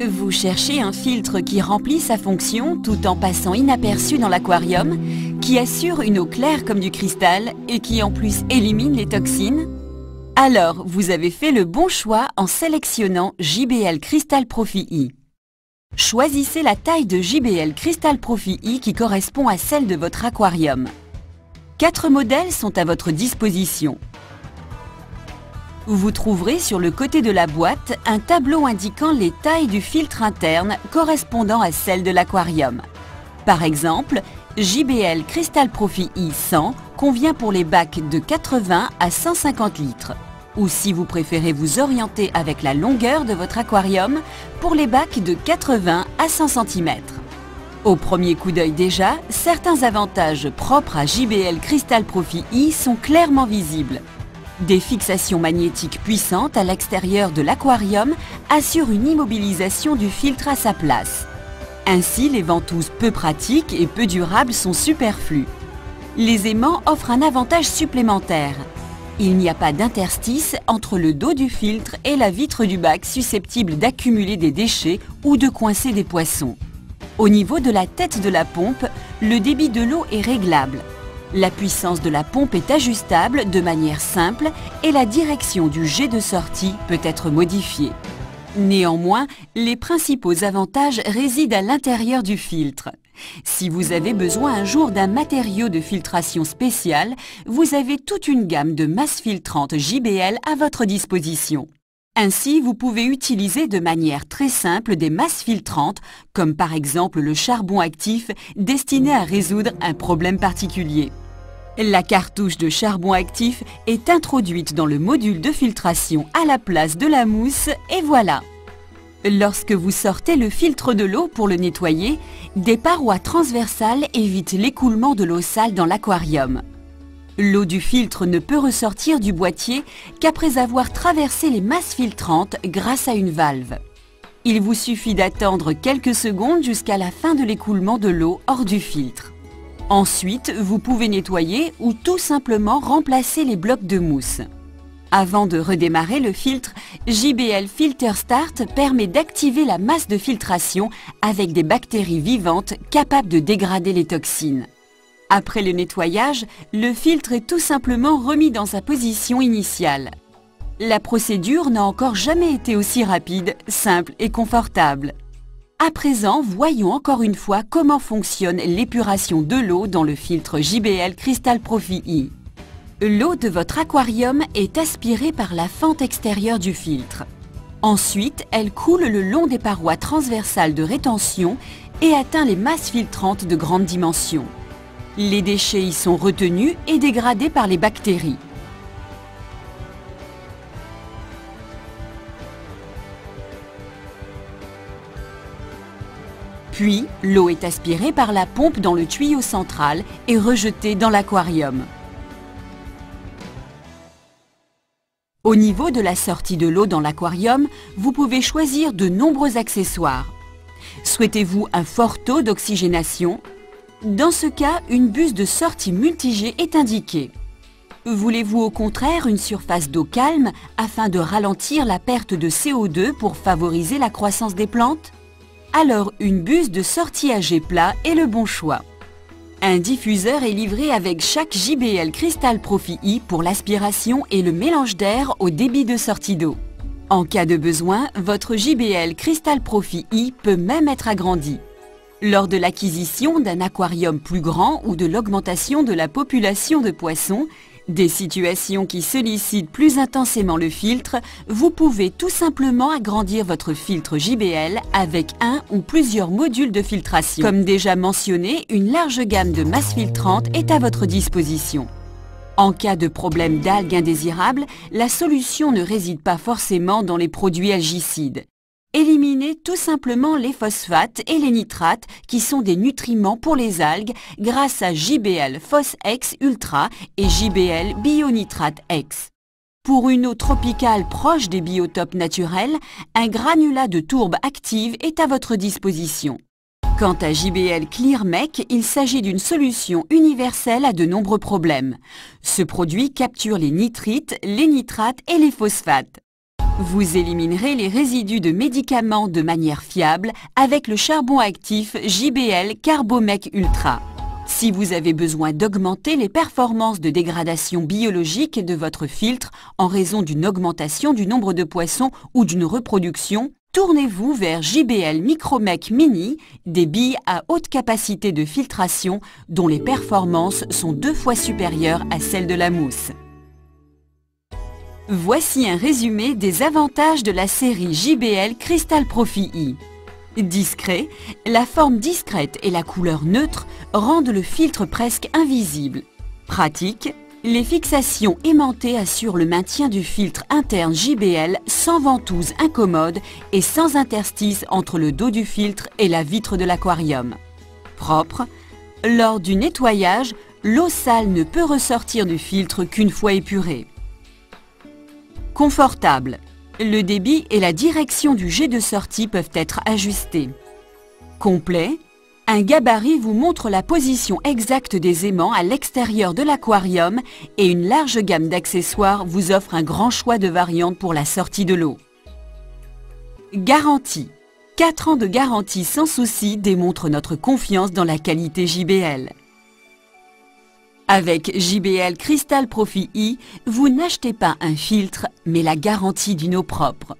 Vous cherchez un filtre qui remplit sa fonction tout en passant inaperçu dans l'aquarium, qui assure une eau claire comme du cristal et qui en plus élimine les toxines? Alors, vous avez fait le bon choix en sélectionnant JBL Crystal Profi E. Choisissez la taille de JBL Crystal Profi E qui correspond à celle de votre aquarium. 4 modèles sont à votre disposition. Vous trouverez sur le côté de la boîte un tableau indiquant les tailles du filtre interne correspondant à celle de l'aquarium. Par exemple, JBL Crystal Profi E 100 convient pour les bacs de 80 à 150 litres. Ou si vous préférez vous orienter avec la longueur de votre aquarium, pour les bacs de 80 à 100 cm. Au premier coup d'œil déjà, certains avantages propres à JBL Crystal Profi E sont clairement visibles. Des fixations magnétiques puissantes à l'extérieur de l'aquarium assurent une immobilisation du filtre à sa place. Ainsi, les ventouses peu pratiques et peu durables sont superflues. Les aimants offrent un avantage supplémentaire. Il n'y a pas d'interstice entre le dos du filtre et la vitre du bac susceptible d'accumuler des déchets ou de coincer des poissons. Au niveau de la tête de la pompe, le débit de l'eau est réglable. La puissance de la pompe est ajustable de manière simple et la direction du jet de sortie peut être modifiée. Néanmoins, les principaux avantages résident à l'intérieur du filtre. Si vous avez besoin un jour d'un matériau de filtration spécial, vous avez toute une gamme de masses filtrantes JBL à votre disposition. Ainsi, vous pouvez utiliser de manière très simple des masses filtrantes, comme par exemple le charbon actif destiné à résoudre un problème particulier. La cartouche de charbon actif est introduite dans le module de filtration à la place de la mousse et voilà. Lorsque vous sortez le filtre de l'eau pour le nettoyer, des parois transversales évitent l'écoulement de l'eau sale dans l'aquarium. L'eau du filtre ne peut ressortir du boîtier qu'après avoir traversé les masses filtrantes grâce à une valve. Il vous suffit d'attendre quelques secondes jusqu'à la fin de l'écoulement de l'eau hors du filtre. Ensuite, vous pouvez nettoyer ou tout simplement remplacer les blocs de mousse. Avant de redémarrer le filtre, JBL Filter Start permet d'activer la masse de filtration avec des bactéries vivantes capables de dégrader les toxines. Après le nettoyage, le filtre est tout simplement remis dans sa position initiale. La procédure n'a encore jamais été aussi rapide, simple et confortable. À présent, voyons encore une fois comment fonctionne l'épuration de l'eau dans le filtre JBL Crystal Profi E. L'eau de votre aquarium est aspirée par la fente extérieure du filtre. Ensuite, elle coule le long des parois transversales de rétention et atteint les masses filtrantes de grande dimension. Les déchets y sont retenus et dégradés par les bactéries. Puis, l'eau est aspirée par la pompe dans le tuyau central et rejetée dans l'aquarium. Au niveau de la sortie de l'eau dans l'aquarium, vous pouvez choisir de nombreux accessoires. Souhaitez-vous un fort taux d'oxygénation? Dans ce cas, une buse de sortie multijet est indiquée. Voulez-vous au contraire une surface d'eau calme afin de ralentir la perte de CO2 pour favoriser la croissance des plantes? Alors une buse de sortie à jet plat est le bon choix. Un diffuseur est livré avec chaque JBL Crystal Profi E pour l'aspiration et le mélange d'air au débit de sortie d'eau. En cas de besoin, votre JBL Crystal Profi E peut même être agrandi. Lors de l'acquisition d'un aquarium plus grand ou de l'augmentation de la population de poissons, des situations qui sollicitent plus intensément le filtre, vous pouvez tout simplement agrandir votre filtre JBL avec un ou plusieurs modules de filtration. Comme déjà mentionné, une large gamme de masses filtrantes est à votre disposition. En cas de problème d'algues indésirables, la solution ne réside pas forcément dans les produits algicides. Éliminez tout simplement les phosphates et les nitrates qui sont des nutriments pour les algues grâce à JBL Phos-X Ultra et JBL Bionitrate X. Pour une eau tropicale proche des biotopes naturels, un granulat de tourbe active est à votre disposition. Quant à JBL ClearMec, il s'agit d'une solution universelle à de nombreux problèmes. Ce produit capture les nitrites, les nitrates et les phosphates. Vous éliminerez les résidus de médicaments de manière fiable avec le charbon actif JBL Carbomec Ultra. Si vous avez besoin d'augmenter les performances de dégradation biologique de votre filtre en raison d'une augmentation du nombre de poissons ou d'une reproduction, tournez-vous vers JBL Micromec Mini, des billes à haute capacité de filtration dont les performances sont 2 fois supérieures à celles de la mousse. Voici un résumé des avantages de la série JBL Crystal Profi E. Discret, la forme discrète et la couleur neutre rendent le filtre presque invisible. Pratique, les fixations aimantées assurent le maintien du filtre interne JBL sans ventouse incommode et sans interstice entre le dos du filtre et la vitre de l'aquarium. Propre, lors du nettoyage, l'eau sale ne peut ressortir du filtre qu'une fois épurée. Confortable. Le débit et la direction du jet de sortie peuvent être ajustés. Complet. Un gabarit vous montre la position exacte des aimants à l'extérieur de l'aquarium et une large gamme d'accessoires vous offre un grand choix de variantes pour la sortie de l'eau. Garantie. 4 ans de garantie sans souci démontrent notre confiance dans la qualité JBL. Avec JBL Crystal Profi E, vous n'achetez pas un filtre, mais la garantie d'une eau propre.